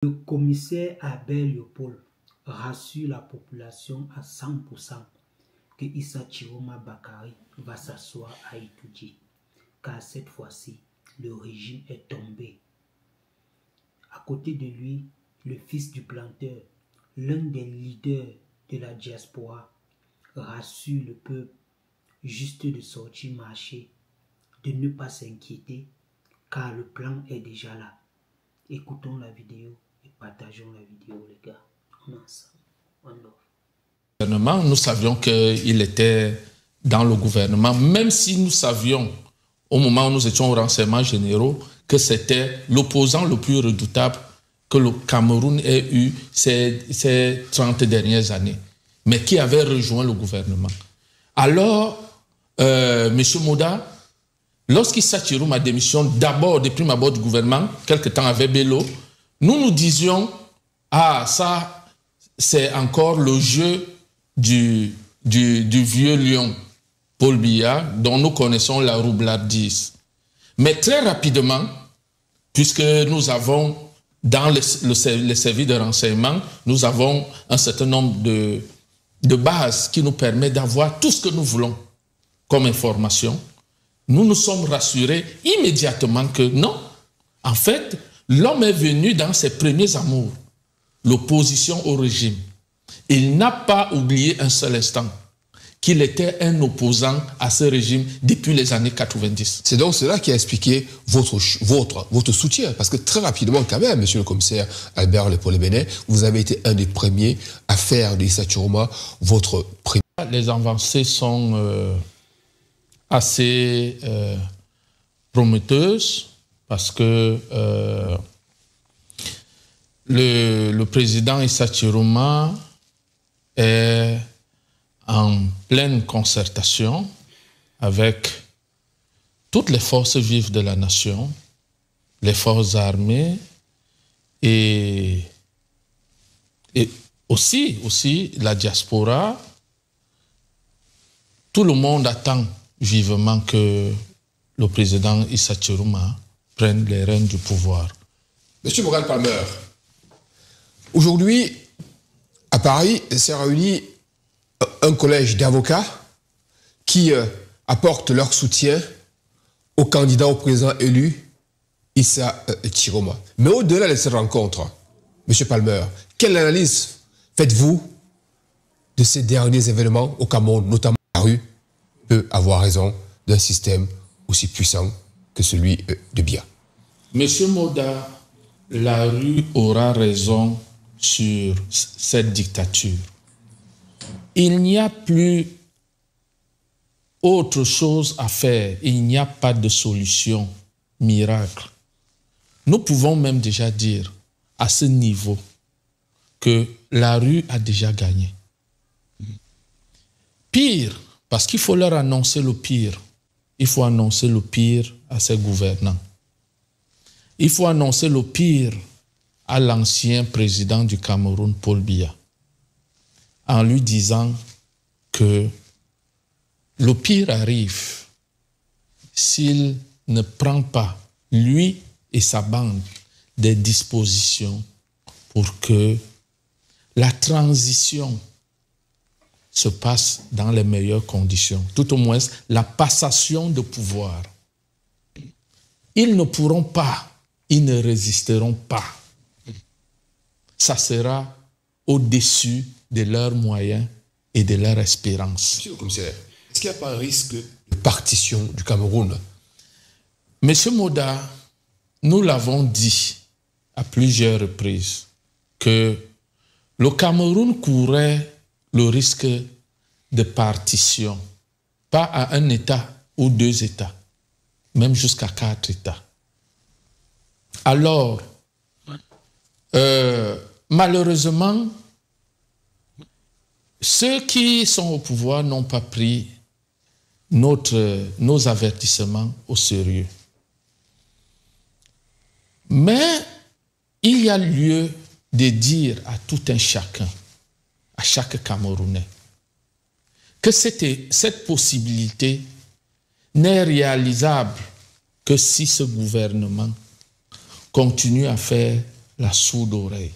Le commissaire Albert Léopold rassure la population à 100% que Issa Chiroma Bakary va s'asseoir à étudier, car cette fois-ci, le régime est tombé. À côté de lui, le fils du planteur, l'un des leaders de la diaspora, rassure le peuple juste de sortir marcher, de ne pas s'inquiéter, car le plan est déjà là. Écoutons la vidéo et partageons la vidéo, les gars. On est ensemble. On love. Nous savions qu'il était dans le gouvernement, même si nous savions, au moment où nous étions aux renseignements généraux, que c'était l'opposant le plus redoutable que le Cameroun ait eu ces 30 dernières années, mais qui avait rejoint le gouvernement. Alors, M. Moda, lorsqu'Issa Chiroma démissionne d'abord, de prime abord du gouvernement, quelque temps avec Bello, nous disions, ah, ça, c'est encore le jeu du vieux lion, Paul Biya, dont nous connaissons la roublardise. Mais très rapidement, puisque nous avons, dans les services de renseignement, nous avons un certain nombre de bases qui nous permettent d'avoir tout ce que nous voulons comme information, nous nous sommes rassurés immédiatement que non, en fait, l'homme est venu dans ses premiers amours, l'opposition au régime. Il n'a pas oublié un seul instant qu'il était un opposant à ce régime depuis les années 90. C'est donc cela qui a expliqué votre soutien, parce que très rapidement quand même, monsieur le commissaire Albert Léopold Bénet, vous avez été un des premiers à faire de Issa Chiroma votre premier. Les avancées sont assez prometteuses, parce que le président Issa Chiroma est en pleine concertation avec toutes les forces vives de la nation, les forces armées et aussi la diaspora. Tout le monde attend vivement que le président Issa Chiroma prenne les rênes du pouvoir. Monsieur Morgan Palmer, aujourd'hui, à Paris, s'est réuni un collège d'avocats qui apportent leur soutien au candidat au président élu, Issa Chiroma. Mais au-delà de cette rencontre, monsieur Palmer, quelle analyse faites-vous de ces derniers événements au Cameroun, notamment la rue peut avoir raison d'un système aussi puissant que celui de Biya? Monsieur Moda, la rue aura raison sur cette dictature. Il n'y a plus autre chose à faire. Il n'y a pas de solution miracle. Nous pouvons même déjà dire à ce niveau que la rue a déjà gagné. Pire, parce qu'il faut leur annoncer le pire. Il faut annoncer le pire à ses gouvernants. Il faut annoncer le pire à l'ancien président du Cameroun, Paul Biya, en lui disant que le pire arrive s'il ne prend pas, lui et sa bande, des dispositions pour que la transition se passe dans les meilleures conditions, tout au moins la passation de pouvoir. Ils ne pourront pas, ils ne résisteront pas. Ça sera au-dessus de leurs moyens et de leur espérance. Monsieur le commissaire, est-ce qu'il n'y a pas un risque de partition du Cameroun? Monsieur Moda, nous l'avons dit à plusieurs reprises que le Cameroun courait le risque de partition, pas à un État ou 2 États, même jusqu'à 4 États. Alors, malheureusement, ceux qui sont au pouvoir n'ont pas pris nos avertissements au sérieux. Mais il y a lieu de dire à tout un chacun, à chaque Camerounais, que cette possibilité n'est réalisable que si ce gouvernement continue à faire la sourde oreille.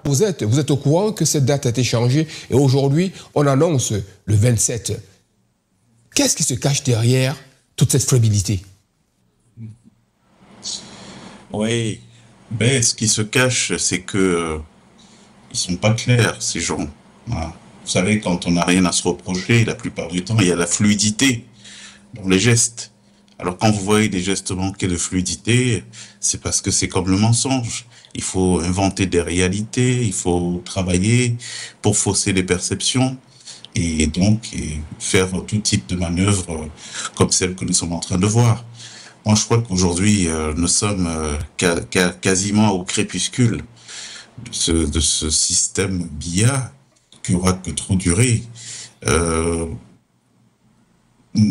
Vous êtes au courant que cette date a été changée et aujourd'hui, on annonce le 27. Qu'est-ce qui se cache derrière toute cette fébrilité? Oui, mais ce qui se cache, c'est que ils sont pas clairs, ces gens. Voilà. Vous savez, quand on n'a rien à se reprocher, la plupart du temps, il y a la fluidité dans les gestes. Alors quand vous voyez des gestes manquer de fluidité, c'est parce que c'est comme le mensonge. Il faut inventer des réalités, il faut travailler pour fausser les perceptions et donc faire tout type de manœuvres comme celle que nous sommes en train de voir. Moi, je crois qu'aujourd'hui, nous sommes quasiment au crépuscule de ce système BIA qui aura que trop duré.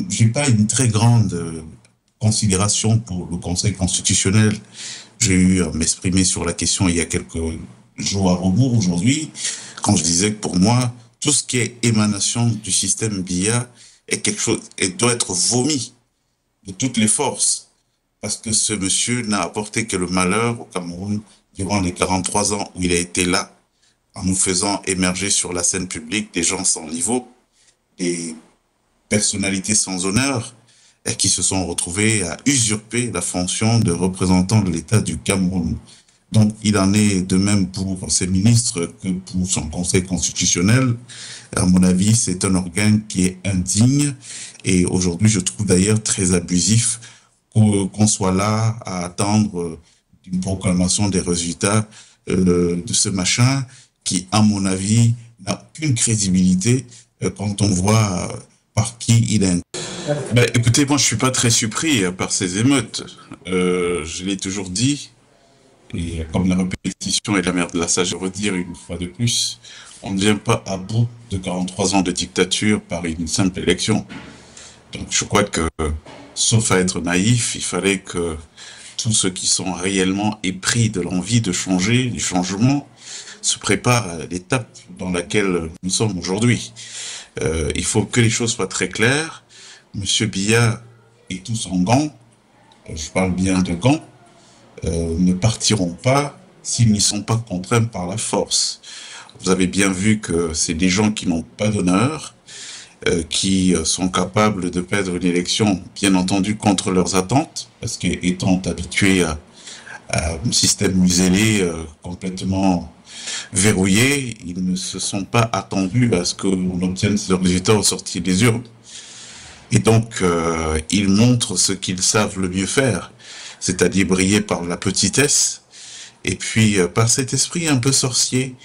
J'ai pas une très grande considération pour le Conseil constitutionnel. J'ai eu à m'exprimer sur la question il y a quelques jours à rebours aujourd'hui, quand je disais que pour moi, tout ce qui est émanation du système BIA est quelque chose, et doit être vomi de toutes les forces, parce que ce monsieur n'a apporté que le malheur au Cameroun durant les 43 ans où il a été là, en nous faisant émerger sur la scène publique des gens sans niveau, des personnalités sans honneur, et qui se sont retrouvés à usurper la fonction de représentant de l'État du Cameroun. Donc, il en est de même pour ses ministres que pour son Conseil constitutionnel. À mon avis, c'est un organe qui est indigne et aujourd'hui, je trouve d'ailleurs très abusif qu'on soit là à attendre une proclamation des résultats de ce machin qui, à mon avis, n'a aucune crédibilité quand on voit par qui il est. Ben, écoutez, moi je suis pas très surpris par ces émeutes. Je l'ai toujours dit, et comme la répétition est la mère de la sage, je veux redire une fois de plus, on ne vient pas à bout de 43 ans de dictature par une simple élection. Donc je crois que, sauf à être naïf, il fallait que tous ceux qui sont réellement épris de l'envie de changer, du changement, se préparent à l'étape dans laquelle nous sommes aujourd'hui. Il faut que les choses soient très claires. Monsieur Biya et tous en gants, je parle bien de gants, ne partiront pas s'ils n'y sont pas contraints par la force. Vous avez bien vu que c'est des gens qui n'ont pas d'honneur, qui sont capables de perdre une élection, bien entendu, contre leurs attentes, parce qu'étant habitués à un système muselé complètement verrouillé, ils ne se sont pas attendus à ce qu'on obtienne ce résultat au sortir des urnes. Et donc, ils montrent ce qu'ils savent le mieux faire, c'est-à-dire briller par la petitesse, et puis par cet esprit un peu sorcier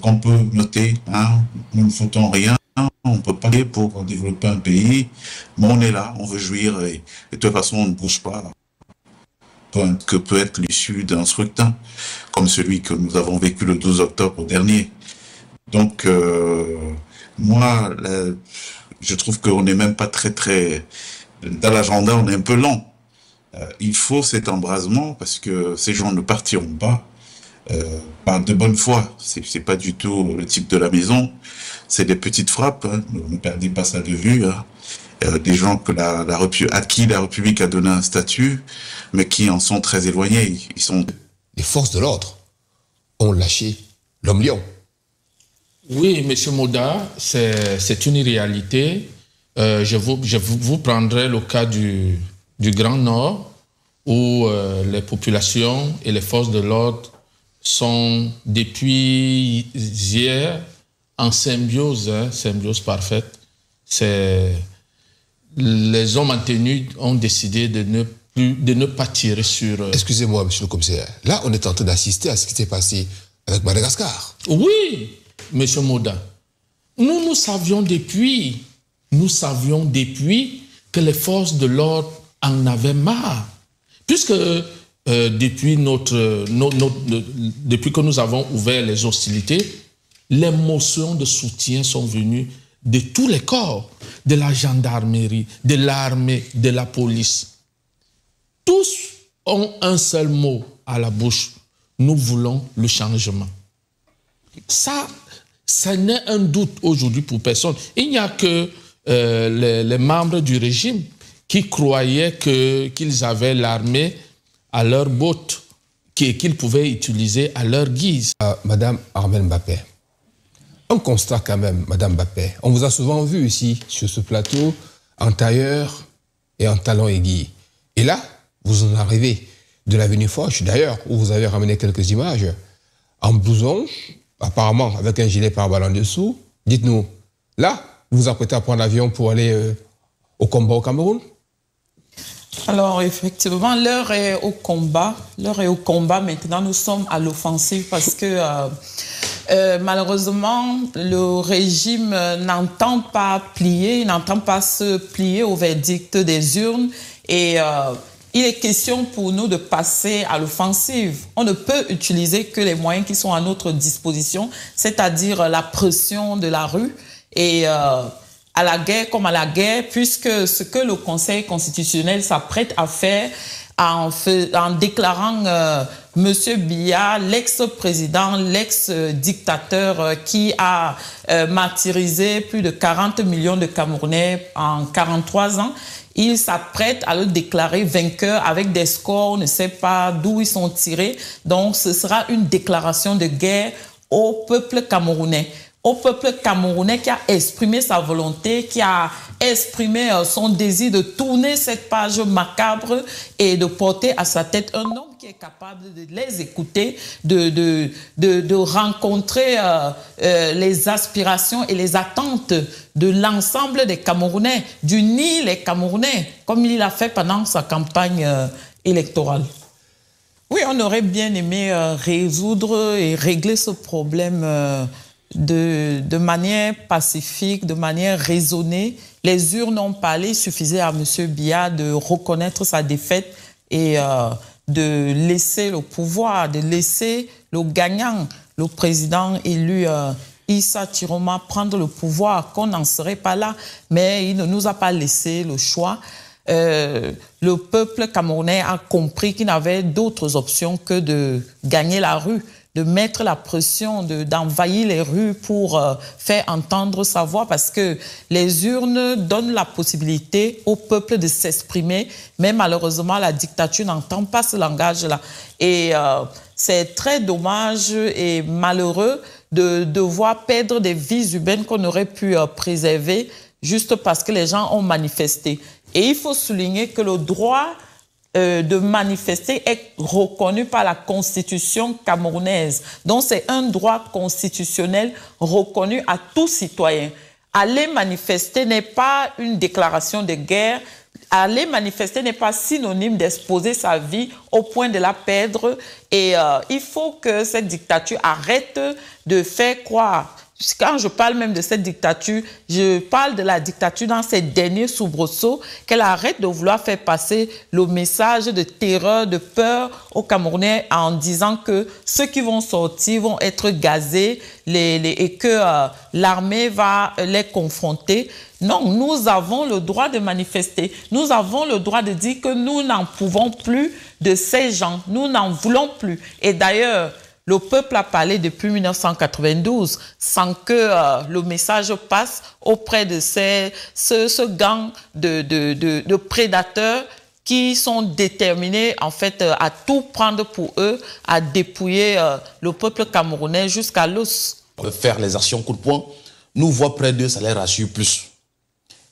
qu'on peut noter. Hein, nous ne faisons rien, on peut pas pour développer un pays, mais on est là, on veut jouir, et de toute façon, on ne bouge pas. Que peut être l'issue d'un scrutin, comme celui que nous avons vécu le 12 octobre dernier. Donc, moi, je trouve qu'on n'est même pas très... Dans l'agenda, on est un peu lent. Il faut cet embrasement parce que ces gens ne partiront pas par de bonne foi. C'est pas du tout le type de la maison. C'est des petites frappes. Hein. Ne perdez pas ça de vue. Hein. Des gens que à qui la République a donné un statut, mais qui en sont très éloignés. Ils sont... Les forces de l'ordre ont lâché l'homme lion. Oui, M. Moda, c'est une réalité. Je vous prendrai le cas du Grand Nord, où les populations et les forces de l'ordre sont depuis hier en symbiose, hein, symbiose parfaite. Les hommes en tenue ont décidé de ne pas tirer sur... Excusez-moi, monsieur le commissaire. Là, on est en train d'assister à ce qui s'est passé avec Madagascar. Oui, monsieur Moda. Nous savions depuis que les forces de l'ordre en avaient marre. Puisque depuis que nous avons ouvert les hostilités, les motions de soutien sont venues de tous les corps, de la gendarmerie, de l'armée, de la police. Tous ont un seul mot à la bouche. Nous voulons le changement. Ça n'est un doute aujourd'hui pour personne. Il n'y a que les membres du régime qui croyaient qu'ils avaient l'armée à leur botte, qu'ils pouvaient utiliser à leur guise. Madame Armelle Mbappé, un constat quand même, Madame Mbappé. On vous a souvent vu ici, sur ce plateau, en tailleur et en talons aiguilles. Et là, vous en arrivez de l'avenue Foch, d'ailleurs, où vous avez ramené quelques images, en blouson, apparemment avec un gilet pare-balles en dessous. Dites-nous, là, vous vous apprêtez à prendre l'avion pour aller au combat au Cameroun? Alors, effectivement, l'heure est au combat. L'heure est au combat. Maintenant, nous sommes à l'offensive parce que, malheureusement, le régime n'entend pas plier, il n'entend pas se plier au verdict des urnes. Et il est question pour nous de passer à l'offensive. On ne peut utiliser que les moyens qui sont à notre disposition, c'est-à-dire la pression de la rue et à la guerre comme à la guerre, puisque ce que le Conseil constitutionnel s'apprête à faire en déclarant M. Biya, l'ex-président, l'ex-dictateur qui a martyrisé plus de 40 millions de Camerounais en 43 ans, il s'apprête à le déclarer vainqueur avec des scores, on ne sait pas d'où ils sont tirés. Donc ce sera une déclaration de guerre au peuple camerounais. Au peuple camerounais qui a exprimé sa volonté, qui a exprimé son désir de tourner cette page macabre et de porter à sa tête un homme qui est capable de les écouter, de rencontrer les aspirations et les attentes de l'ensemble des Camerounais, d'unir les Camerounais, comme il l'a fait pendant sa campagne électorale. Oui, on aurait bien aimé résoudre et régler ce problème de manière pacifique, de manière raisonnée. Les urnes ont parlé, il suffisait à M. Biya de reconnaître sa défaite et de laisser le pouvoir, de laisser le gagnant, le président élu Issa Chiroma, prendre le pouvoir, qu'on n'en serait pas là. Mais il ne nous a pas laissé le choix. Le peuple camerounais a compris qu'il n'avait d'autres options que de gagner la rue, de mettre la pression, d'envahir les rues pour faire entendre sa voix, parce que les urnes donnent la possibilité au peuple de s'exprimer, mais malheureusement la dictature n'entend pas ce langage-là. Et c'est très dommage et malheureux de devoir perdre des vies humaines qu'on aurait pu préserver juste parce que les gens ont manifesté. Et il faut souligner que le droit de manifester est reconnu par la Constitution camerounaise. Donc, c'est un droit constitutionnel reconnu à tout citoyen. Aller manifester n'est pas une déclaration de guerre. Aller manifester n'est pas synonyme d'exposer sa vie au point de la perdre. Et il faut que cette dictature arrête de faire croire. Quand je parle même de cette dictature, je parle de la dictature dans ses derniers soubresauts, qu'elle arrête de vouloir faire passer le message de terreur, de peur aux Camerounais en disant que ceux qui vont sortir vont être gazés et que l'armée va les confronter. Non, nous avons le droit de manifester. Nous avons le droit de dire que nous n'en pouvons plus de ces gens. Nous n'en voulons plus. Et d'ailleurs, le peuple a parlé depuis 1992 sans que le message passe auprès de ce gang de prédateurs qui sont déterminés en fait à tout prendre pour eux, à dépouiller le peuple camerounais jusqu'à l'os. Faire les actions coup de poing, nous voit près d'eux, ça les rassure plus.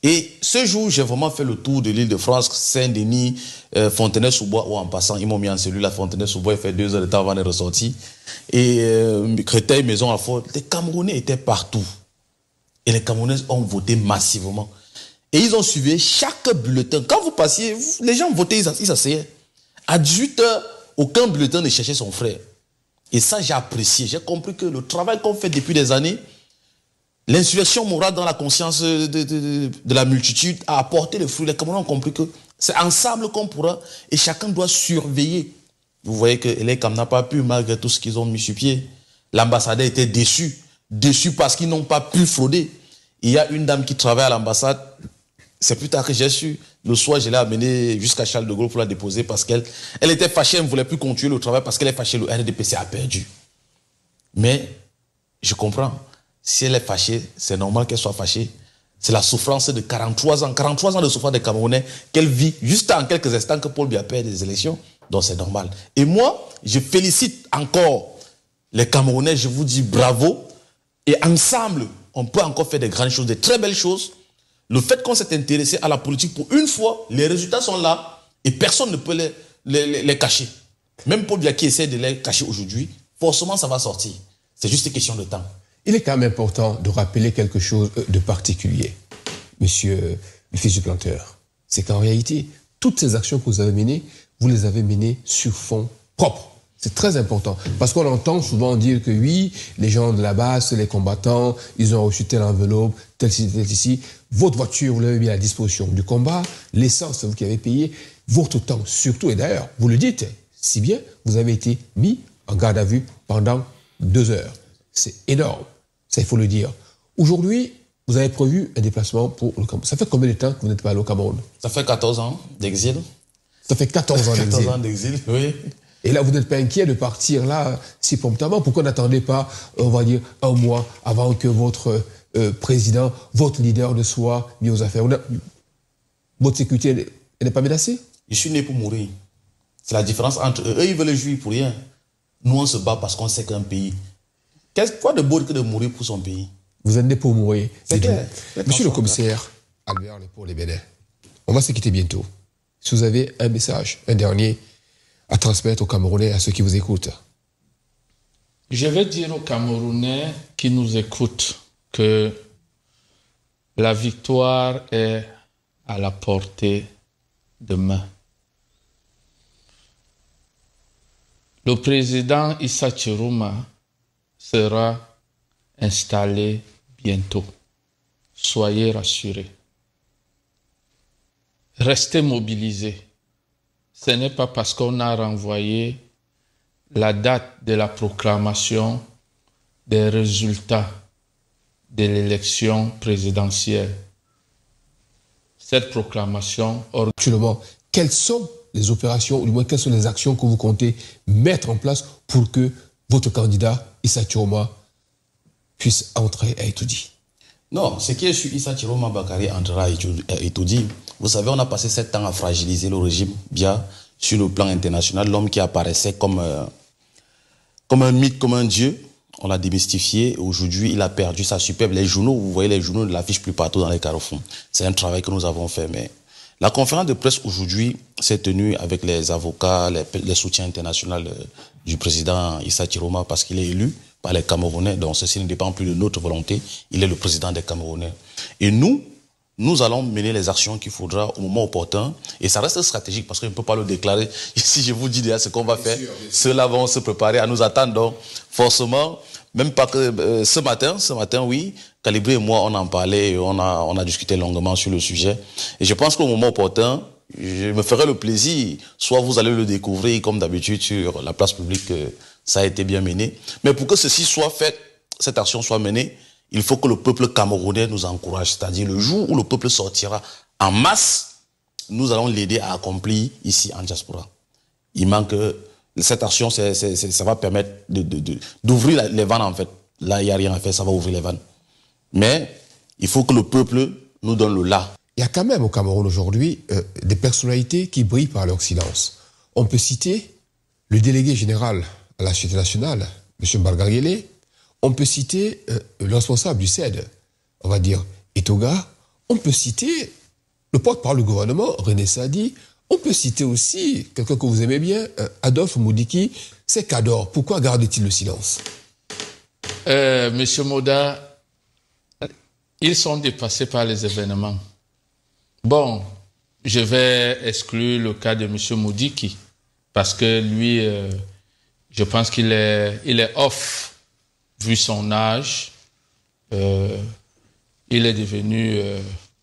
Et ce jour, j'ai vraiment fait le tour de l'île de France, Saint-Denis, Fontenay-sous-Bois, ou en passant, ils m'ont mis en cellule à Fontenay-sous-Bois, il fait 2 heures de temps avant de ressortir. Et Créteil, Maison-Alfort, les Camerounais étaient partout. Et les Camerounais ont voté massivement. Et ils ont suivi chaque bulletin. Quand vous passiez, les gens votaient, ils s'asseyaient. À 18 heures, aucun bulletin ne cherchait son frère. Et ça, j'ai apprécié. J'ai compris que le travail qu'on fait depuis des années, l'insurrection morale dans la conscience de la multitude a apporté le fruit. Les Camerounais ont compris que c'est ensemble qu'on pourra, et chacun doit surveiller. Vous voyez que les Cam n'a pas pu, malgré tout ce qu'ils ont mis sur pied. L'ambassadeur était déçu parce qu'ils n'ont pas pu frauder. Il y a une dame qui travaille à l'ambassade, c'est plus tard que j'ai su. Le soir, je l'ai amenée jusqu'à Charles de Gaulle pour la déposer parce qu'elle était fâchée, elle ne voulait plus continuer le travail parce qu'elle est fâchée, le RDPC a perdu. Mais je comprends. Si elle est fâchée, c'est normal qu'elle soit fâchée. C'est la souffrance de 43 ans de souffrance des Camerounais qu'elle vit juste en quelques instants que Paul Biya perd des élections. Donc c'est normal. Et moi, je félicite encore les Camerounais, je vous dis bravo. Et ensemble, on peut encore faire des grandes choses, des très belles choses. Le fait qu'on s'est intéressé à la politique pour une fois, les résultats sont là et personne ne peut les cacher. Même Paul Biya qui essaie de les cacher aujourd'hui, forcément ça va sortir. C'est juste une question de temps. Il est quand même important de rappeler quelque chose de particulier, monsieur le fils du planteur. C'est qu'en réalité, toutes ces actions que vous avez menées, vous les avez menées sur fonds propres. C'est très important. Parce qu'on entend souvent dire que oui, les gens de la base, les combattants, ils ont reçu telle enveloppe, telle ici. Votre voiture, vous l'avez mis à la disposition du combat. L'essence, c'est vous qui avez payé. Votre temps, surtout, et d'ailleurs, vous le dites si bien, vous avez été mis en garde à vue pendant 2 heures. C'est énorme. Ça, il faut le dire. Aujourd'hui, vous avez prévu un déplacement pour le Cameroun. Ça fait combien de temps que vous n'êtes pas allé au Cameroun? Ça fait 14 ans d'exil. Ça fait 14 ans d'exil. 14 ans d'exil, oui. Et là, vous n'êtes pas inquiet de partir là si promptement? Pourquoi n'attendez pas, on va dire, 1 mois avant que votre président, votre leader ne soit mis aux affaires? Votre sécurité, elle n'est pas menacée? Je suis né pour mourir. C'est la différence entre eux. Eux, ils veulent jouir pour rien. Nous, on se bat parce qu'on sait qu'un pays... Quoi de beau que de mourir pour son pays? Vous êtes né pour mourir. C'est clair. Monsieur le commissaire Albert pour les Bénin, on va se quitter bientôt. Si vous avez un message, un dernier, à transmettre aux Camerounais, à ceux qui vous écoutent. Je vais dire aux Camerounais qui nous écoutent que la victoire est à la portée de main. Le président Issa Chiroma sera installé bientôt. Soyez rassurés. Restez mobilisés. Ce n'est pas parce qu'on a renvoyé la date de la proclamation des résultats de l'élection présidentielle. Cette proclamation... Actuellement, quelles sont les opérations, ou du moins quelles sont les actions que vous comptez mettre en place pour que votre candidat, Issa Chiroma, puisse entrer à Etoudi? Non, ce qui est sur Issa Chiroma Bakary entrera à Etoudi. Vous savez, on a passé 7 ans à fragiliser le régime Biya sur le plan international. L'homme qui apparaissait comme un mythe, comme un dieu, on l'a démystifié. Aujourd'hui, il a perdu sa superbe. Les journaux, vous voyez, les journaux ne l'affichent plus partout dans les carrefours. C'est un travail que nous avons fait. Mais la conférence de presse aujourd'hui s'est tenue avec les avocats, les soutiens internationaux du président Issa Chiroma parce qu'il est élu par les Camerounais. Donc ceci ne dépend plus de notre volonté. Il est le président des Camerounais. Et nous allons mener les actions qu'il faudra au moment opportun. Et ça reste stratégique parce que je ne peux pas le déclarer. Ici, je vous dis déjà ce qu'on va faire. Ceux-là vont se préparer à nous attendre. Donc, forcément, même pas que ce matin, oui, Calibré et moi, on en parlait, on a discuté longuement sur le sujet. Et je pense qu'au moment opportun, je me ferai le plaisir, soit vous allez le découvrir comme d'habitude sur la place publique, ça a été bien mené. Mais pour que ceci soit fait, cette action soit menée, il faut que le peuple camerounais nous encourage. C'est-à-dire le jour où le peuple sortira en masse, nous allons l'aider à accomplir ici en diaspora. Il manque cette action, ça va permettre d'ouvrir les vannes en fait. Là, il n'y a rien à faire, ça va ouvrir les vannes. Mais il faut que le peuple nous donne le là. Il y a quand même au Cameroun aujourd'hui des personnalités qui brillent par leur silence. On peut citer le délégué général à la Société nationale, M. Mbargariele. On peut citer le responsable du CED, on va dire Etoga. On peut citer le porte-parole du gouvernement, René Sadi. On peut citer aussi quelqu'un que vous aimez bien, Adolphe Moudiki. C'est Kador. Pourquoi garde-t-il le silence? Monsieur Moda, ils sont dépassés par les événements. Bon, je vais exclure le cas de monsieur Moudiki parce que lui, je pense qu'il est off. Vu son âge, il est devenu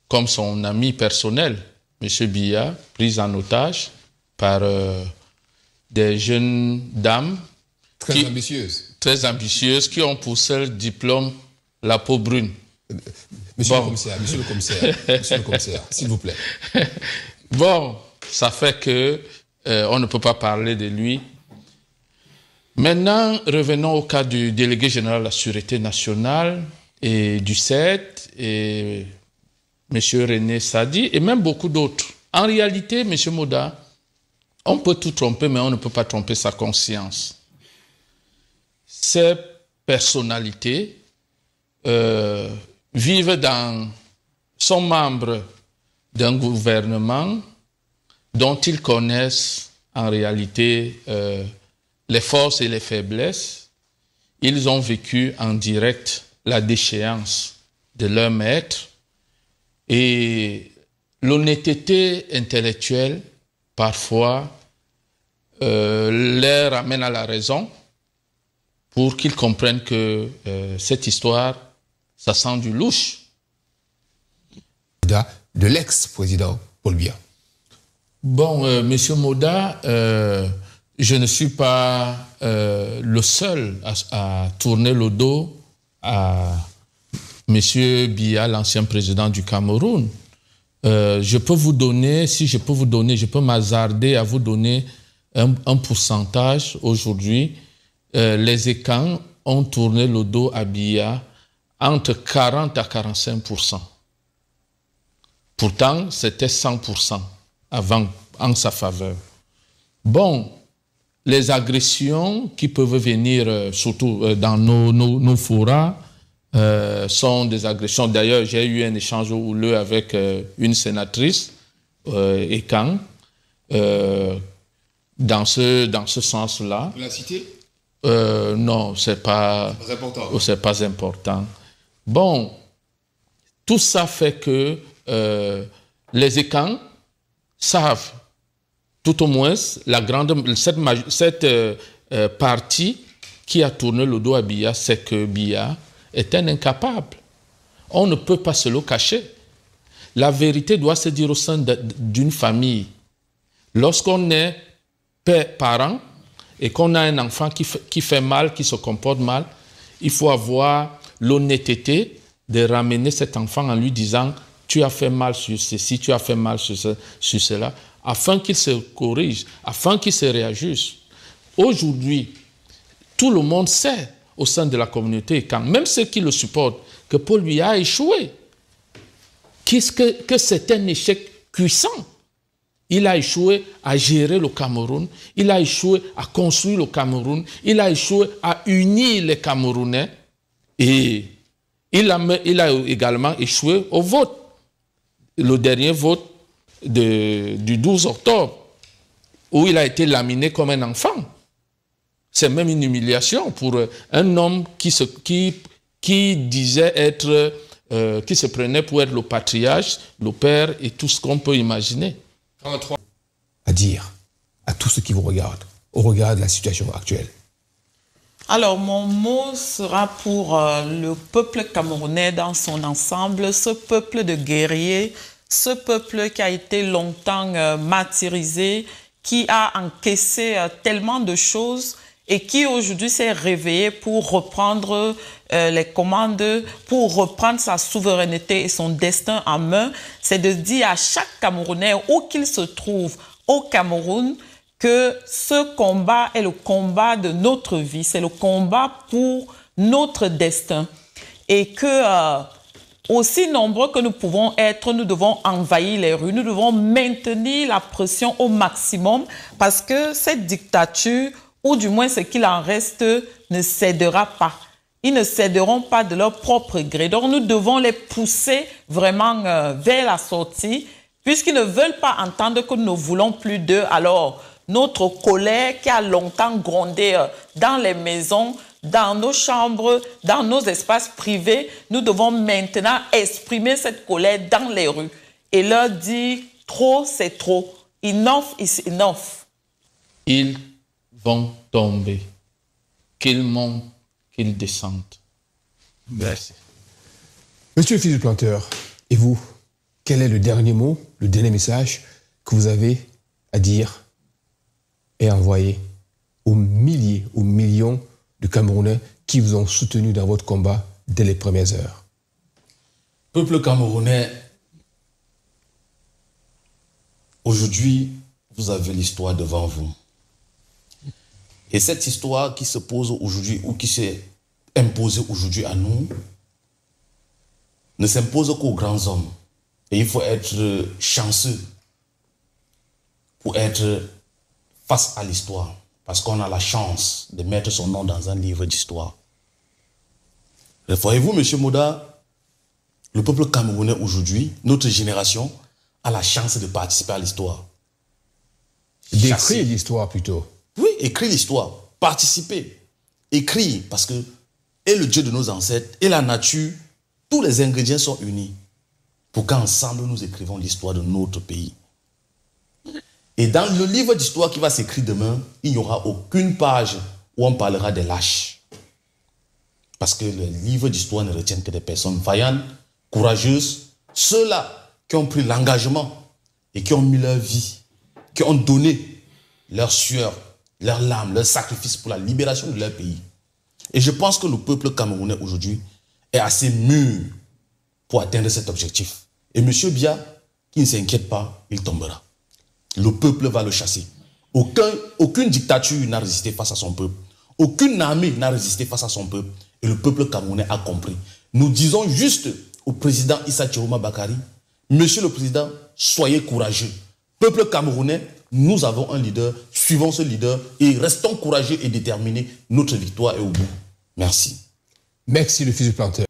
comme son ami personnel, M. Biya, pris en otage par des jeunes dames très ambitieuses qui ont pour seul diplôme la peau brune. Monsieur le commissaire, s'il vous plaît. Bon, ça fait que on ne peut pas parler de lui. Maintenant, revenons au cas du délégué général de la Sûreté nationale et du CED et M. René Sadi et même beaucoup d'autres. En réalité, M. Moda, On peut tout tromper, mais on ne peut pas tromper sa conscience. Ces personnalités sont membres d'un gouvernement dont ils connaissent en réalité les forces et les faiblesses. Ils ont vécu en direct la déchéance de leur maître et l'honnêteté intellectuelle, parfois, les ramène à la raison pour qu'ils comprennent que cette histoire, ça sent du louche. De l'ex-président Paul Biya. Bon, Monsieur Moda, je ne suis pas le seul à tourner le dos à Monsieur Biya, l'ancien président du Cameroun. Je peux vous donner, je peux m'hasarder à vous donner un pourcentage aujourd'hui. Les ECAN ont tourné le dos à Biya entre 40 à 45%. Pourtant, c'était 100% avant, en sa faveur. Bon, les agressions qui peuvent venir, surtout dans nos forats, sont des agressions. D'ailleurs, j'ai eu un échange houleux avec une sénatrice, ECAN, dans ce sens-là. Vous la citez? Non, c'est pas important. C'est pas important. Bon, tout ça fait que les ECAN savent, tout au moins, cette partie qui a tourné le dos à Biya, c'est que Biya est un incapable. On ne peut pas se le cacher. La vérité doit se dire au sein d'une famille. Lorsqu'on est parent et qu'on a un enfant qui fait mal, qui se comporte mal, il faut avoir l'honnêteté de ramener cet enfant en lui disant « tu as fait mal sur ceci, tu as fait mal sur cela », afin qu'il se corrige, afin qu'il se réajuste. Aujourd'hui, tout le monde sait au sein de la communauté, quand même ceux qui le supportent, que Paul Biya a échoué, que c'est un échec puissant. Il a échoué à gérer le Cameroun, il a échoué à construire le Cameroun, il a échoué à unir les Camerounais et il a également échoué au vote. Le dernier vote du 12 octobre, où il a été laminé comme un enfant. C'est même une humiliation pour un homme qui disait être, qui se prenait pour être le patriarche, le père et tout ce qu'on peut imaginer. À dire à tous ceux qui vous regardent, au regard de la situation actuelle. Alors, mon mot sera pour le peuple camerounais dans son ensemble, ce peuple de guerriers, ce peuple qui a été longtemps martyrisé, qui a encaissé tellement de choses et qui aujourd'hui s'est réveillé pour reprendre les commandes, pour reprendre sa souveraineté et son destin en main. C'est de dire à chaque Camerounais, où qu'il se trouve au Cameroun, que ce combat est le combat de notre vie, c'est le combat pour notre destin. Et que, aussi nombreux que nous pouvons être, nous devons envahir les rues, nous devons maintenir la pression au maximum parce que cette dictature, ou du moins ce qu'il en reste, ne cédera pas. Ils ne céderont pas de leur propre gré. Donc nous devons les pousser vraiment vers la sortie, puisqu'ils ne veulent pas entendre que nous ne voulons plus d'eux. Alors, notre colère qui a longtemps grondé dans les maisons, dans nos chambres, dans nos espaces privés, nous devons maintenant exprimer cette colère dans les rues et leur dire trop, c'est trop. Enough is enough. Ils vont tomber, qu'ils montent, qu'ils descendent. Merci. Monsieur le fils du planteur, et vous, quel est le dernier mot, le dernier message que vous avez à dire et envoyer aux milliers, aux millions de Camerounais qui vous ont soutenu dans votre combat dès les premières heures? Peuple camerounais, aujourd'hui, vous avez l'histoire devant vous. Et cette histoire qui se pose aujourd'hui ou qui s'est imposée aujourd'hui à nous ne s'impose qu'aux grands hommes. Et il faut être chanceux pour être face à l'histoire, parce qu'on a la chance de mettre son nom dans un livre d'histoire. Voyez-vous, M. Moda, le peuple camerounais aujourd'hui, notre génération, a la chance de participer à l'histoire. D'écrire l'histoire plutôt. Oui, écrire l'histoire, participer, écrire, parce que et le Dieu de nos ancêtres et la nature, tous les ingrédients sont unis pour qu'ensemble nous écrivons l'histoire de notre pays. Et dans le livre d'histoire qui va s'écrire demain, il n'y aura aucune page où on parlera des lâches. Parce que le livre d'histoire ne retient que des personnes vaillantes, courageuses, ceux-là qui ont pris l'engagement et qui ont mis leur vie, qui ont donné leur sueur, leur larmes, leur sacrifice pour la libération de leur pays. Et je pense que le peuple camerounais aujourd'hui est assez mûr pour atteindre cet objectif. Et M. Biya, qui ne s'inquiète pas, il tombera. Le peuple va le chasser. Aucune dictature n'a résisté face à son peuple. Aucune armée n'a résisté face à son peuple. Et le peuple camerounais a compris. Nous disons juste au président Issa Chiroma Bakari, Monsieur le Président, soyez courageux. Peuple camerounais, nous avons un leader, suivons ce leader et restons courageux et déterminés. Notre victoire est au bout. Merci. Merci le fils du planteur.